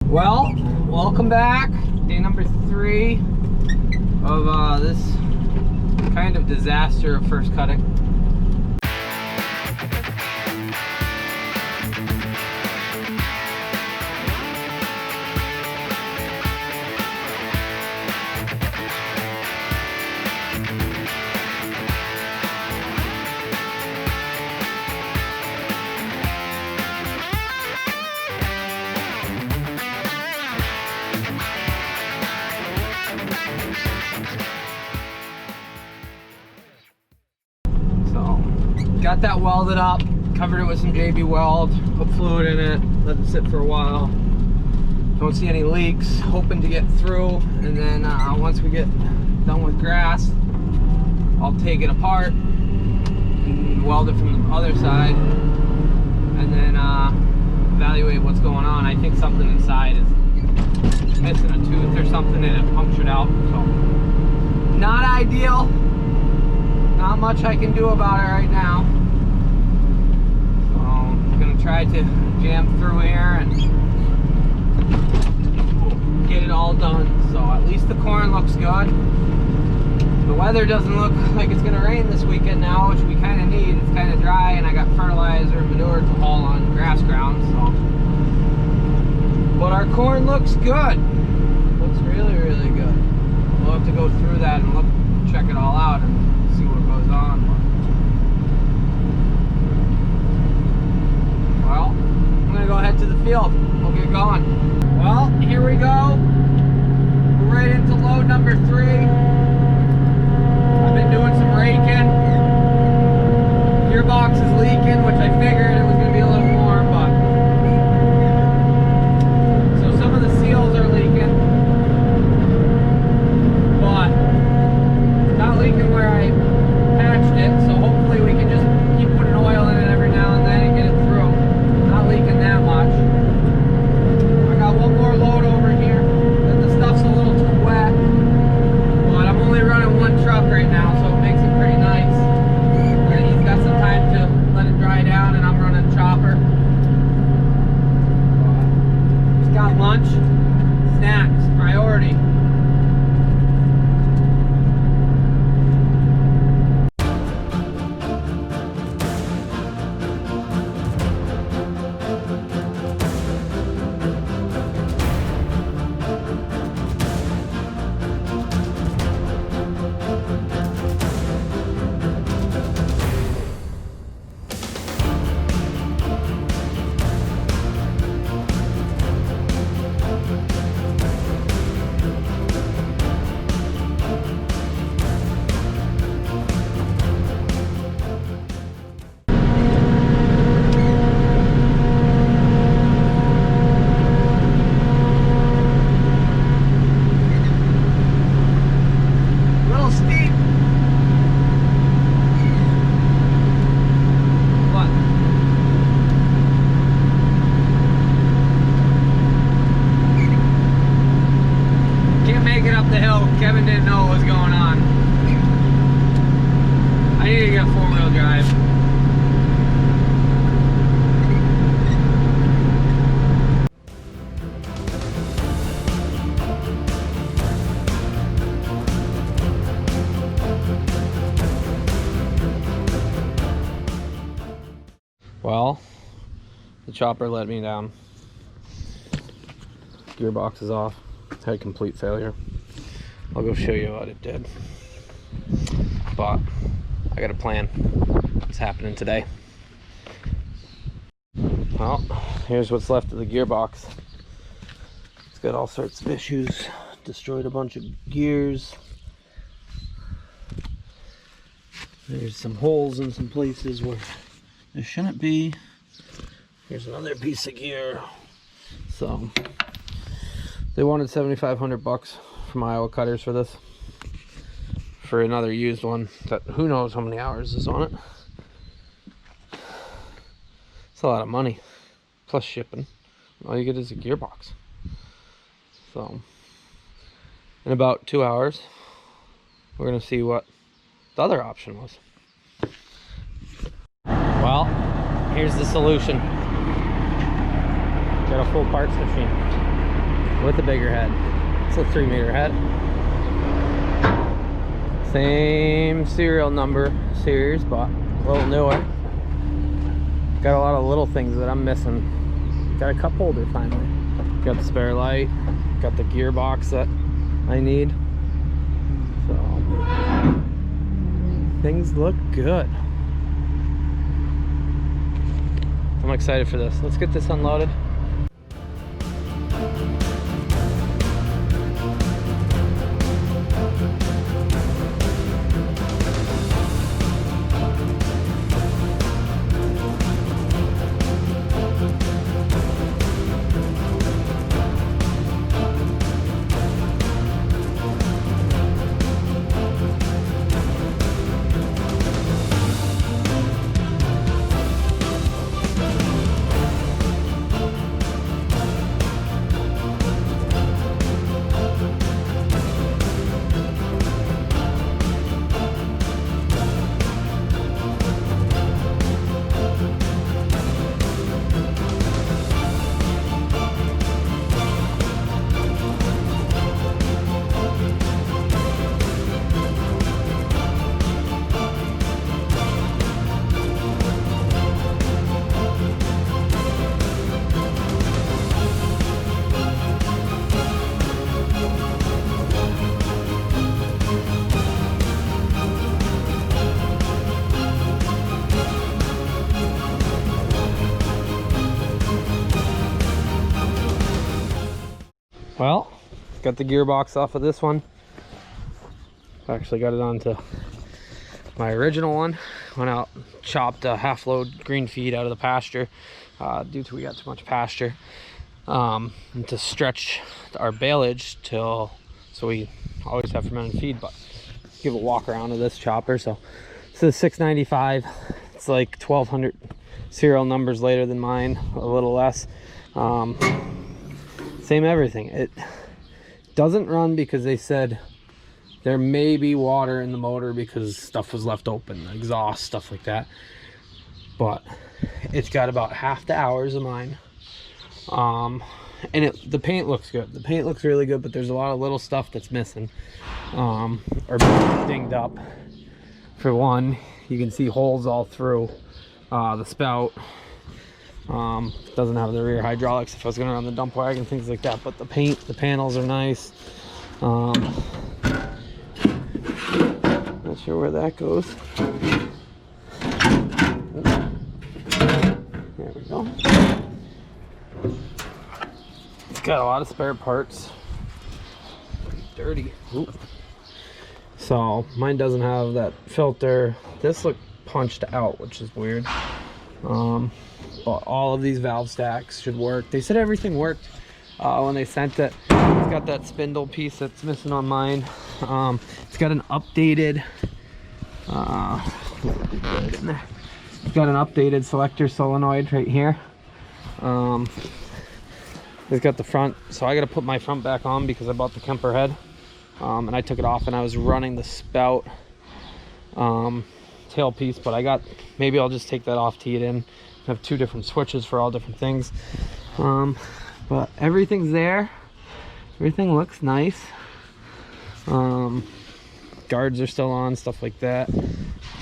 Well, welcome back. Day number 3 of this kind of disaster of first cutting. Got that welded up, covered it with some JB weld, put fluid in it, let it sit for a while. Don't see any leaks, hoping to get through, and then once we get done with grass, I'll take it apart and weld it from the other side, and then evaluate what's going on. I think something inside is missing a tooth or something and it punctured out, so not ideal. Not much I can do about it right now. So I'm gonna try to jam through here and get it all done. So at least the corn looks good. The weather doesn't look like it's gonna rain this weekend now, which we kind of need. It's kind of dry, and I got fertilizer and manure to haul on grass ground. So, but our corn looks good. Looks really, really good. We'll have to go through that and look, check it all out, and see what goes on. Well, I'm gonna go head to the field. We'll get going. Well, here we go. We're right into load number 3. I've been doing some raking. Gearbox is leaking, which I figured it was gonna be a little more, but so some of the seals are leaking, but not leaking where I patched it, so hopefully we can just keep putting oil in it every now and then and get it through. Not leaking that much. I got one more load over here. The stuff's a little too wet, but I'm only running one truck right now, so it makes it pretty nice. And he's got some time to let it dry down, and I'm running chopper. Just got lunch, snacks, priority. Kevin didn't know what was going on. I need to get 4-wheel drive. Well, the chopper let me down. Gearbox is off. Had complete failure. I'll go show you what it did, but I got a plan. What's happening today? Well, here's what's left of the gearbox. It's got all sorts of issues. Destroyed a bunch of gears. There's some holes in some places where there shouldn't be. Here's another piece of gear. So they wanted $7,500 from Iowa Cutters for this, for another used one that who knows how many hours is on it. It's a lot of money plus shipping. All you get is a gearbox. So in about 2 hours we're gonna see what the other option was. Well, here's the solution. Got a full parts machine. with a bigger head. It's a 3-meter head. Same serial number series, but a little newer. Got a lot of little things that I'm missing. Got a cup holder finally. Got the spare light. Got the gearbox that I need. So things look good. I'm excited for this. Let's get this unloaded. Well, got the gearbox off of this one. Actually got it onto my original one. Went out, chopped a half-load green feed out of the pasture due to we got too much pasture. And to stretch our baleage till, so we always have fermented feed, but give a walk around of this chopper. So this is 695. It's like 1,200 serial numbers later than mine, a little less. Same everything. It doesn't run because they said there may be water in the motor because stuff was left open, exhaust, stuff like that. But it's got about half the hours of mine. And the paint looks good. The paint looks really good, but there's a lot of little stuff that's missing or dinged up. For one, you can see holes all through the spout. Doesn't have the rear hydraulics if I was going to run the dump wagon, things like that, but the paint, the panels are nice. Not sure where that goes. There we go. It's got a lot of spare parts. Dirty. Ooh. So mine doesn't have that filter. This looked punched out, which is weird. But all of these valve stacks should work. They said everything worked when they sent it. It's got that spindle piece that's missing on mine. It's got an updated it's got an updated selector solenoid right here. It's got the front, so I got to put my front back on because I bought the Kemper head, and I took it off and I was running the spout tail piece, but maybe I'll just take that off, tee it in. I have 2 different switches for all different things. But everything's there. Everything looks nice. Guards are still on, stuff like that.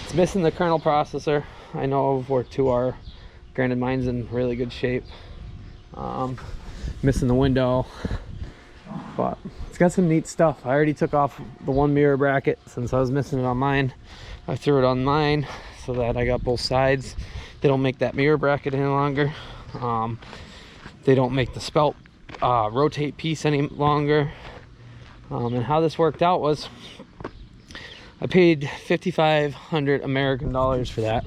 It's missing the kernel processor. I know of where 2 are. Granted, mine's in really good shape. Missing the window, but it's got some neat stuff. I already took off the 1 mirror bracket since I was missing it on mine. I threw it on mine so that I got both sides. They don't make that mirror bracket any longer. They don't make the spout rotate piece any longer. And how this worked out was I paid 5,500 American dollars for that.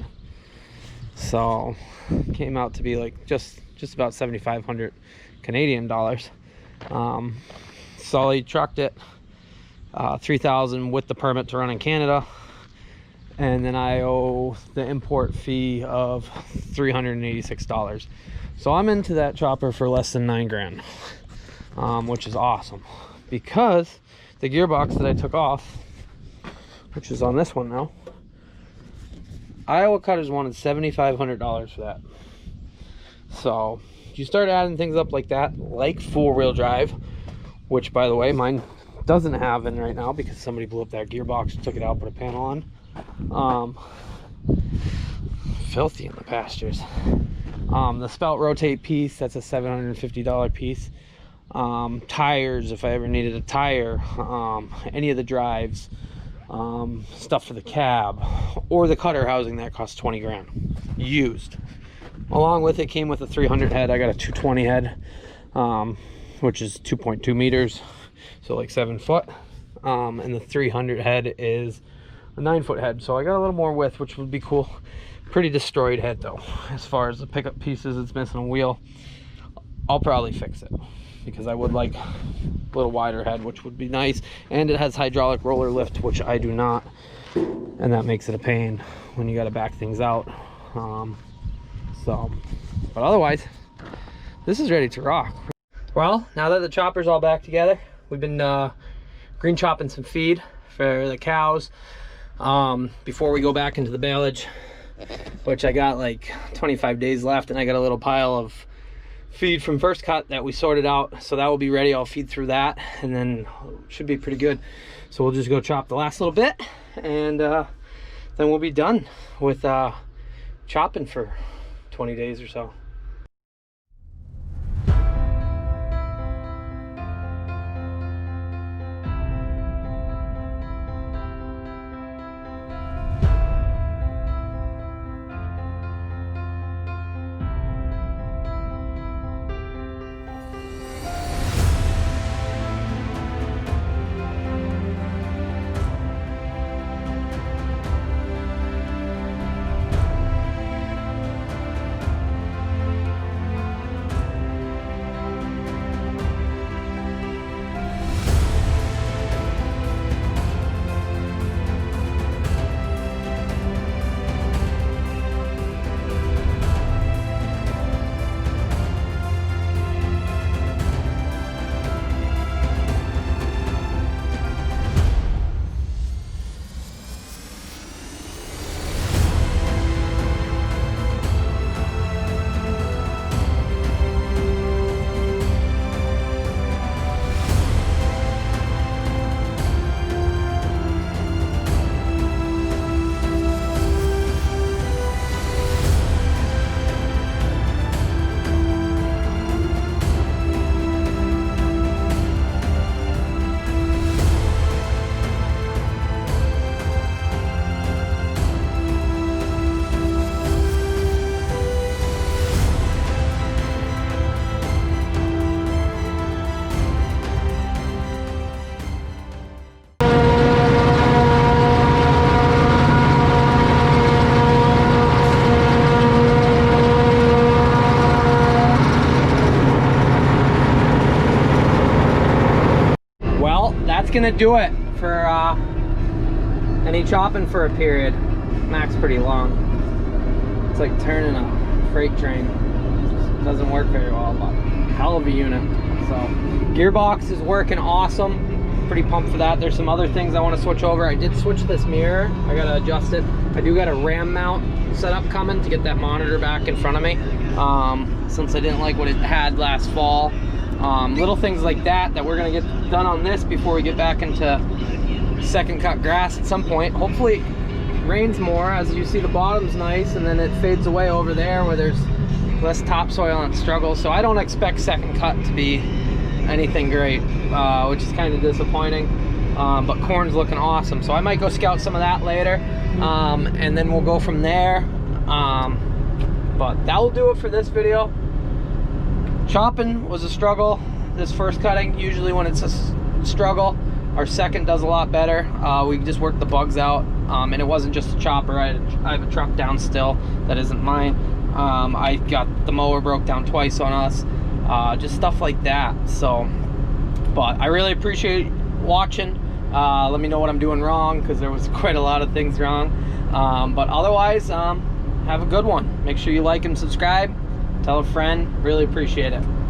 So it came out to be like just about 7,500 Canadian dollars. Sully trucked it, 3,000 with the permit to run in Canada. And then I owe the import fee of $386. So I'm into that chopper for less than 9 grand, which is awesome because the gearbox that I took off, which is on this one now, Iowa Cutters wanted $7,500 for that. So you start adding things up like that, like 4-wheel drive, which by the way mine doesn't have in right now because somebody blew up that gearbox, took it out, put a panel on. Filthy in the pastures. The spout rotate piece, that's a $750 piece. Tires, if I ever needed a tire, any of the drives, stuff for the cab, or the cutter housing, that cost 20 grand used. Along with it came with a 300 head. I got a 220 head, which is 2.2 meters, so like 7 foot, and the 300 head is a 9-foot head, so I got a little more width, which would be cool. Pretty destroyed head though. As far as the pickup pieces, it's missing a wheel. I'll probably fix it because I would like a little wider head, which would be nice, and it has hydraulic roller lift, which I do not, and that makes it a pain when you got to back things out. But otherwise, this is ready to rock. Well, now that the chopper's all back together, we've been green chopping some feed for the cows before we go back into the baleage, which I got like 25 days left, and I got a little pile of feed from first cut that we sorted out, so that will be ready. I'll feed through that, and then should be pretty good. So we'll just go chop the last little bit, and then we'll be done with chopping for 20 days or so. Gonna do it for any chopping for a period. Mac's pretty long. It's like turning a freight train. It doesn't work very well, but hell of a unit. So gearbox is working awesome. Pretty pumped for that. There's some other things I want to switch over. I did switch this mirror. I gotta adjust it. I do got a RAM mount setup coming to get that monitor back in front of me, since I didn't like what it had last fall. Little things like that we're gonna get done on this before we get back into second cut grass at some point. Hopefully it rains more. As you see, the bottom's nice, and then it fades away over there where there's less topsoil and struggles. So I don't expect second cut to be anything great, which is kind of disappointing. But corn's looking awesome, so I might go scout some of that later, and then we'll go from there. But that will do it for this video. Chopping was a struggle this first cutting. Usually when it's a struggle, our second does a lot better. We just worked the bugs out, and it wasn't just a chopper. I have a truck down still that isn't mine. I got the mower broke down twice on us, just stuff like that. So, but I really appreciate watching. Let me know what I'm doing wrong, because there was quite a lot of things wrong. But otherwise, have a good one. Make sure you like and subscribe. Tell a friend. Really appreciate it.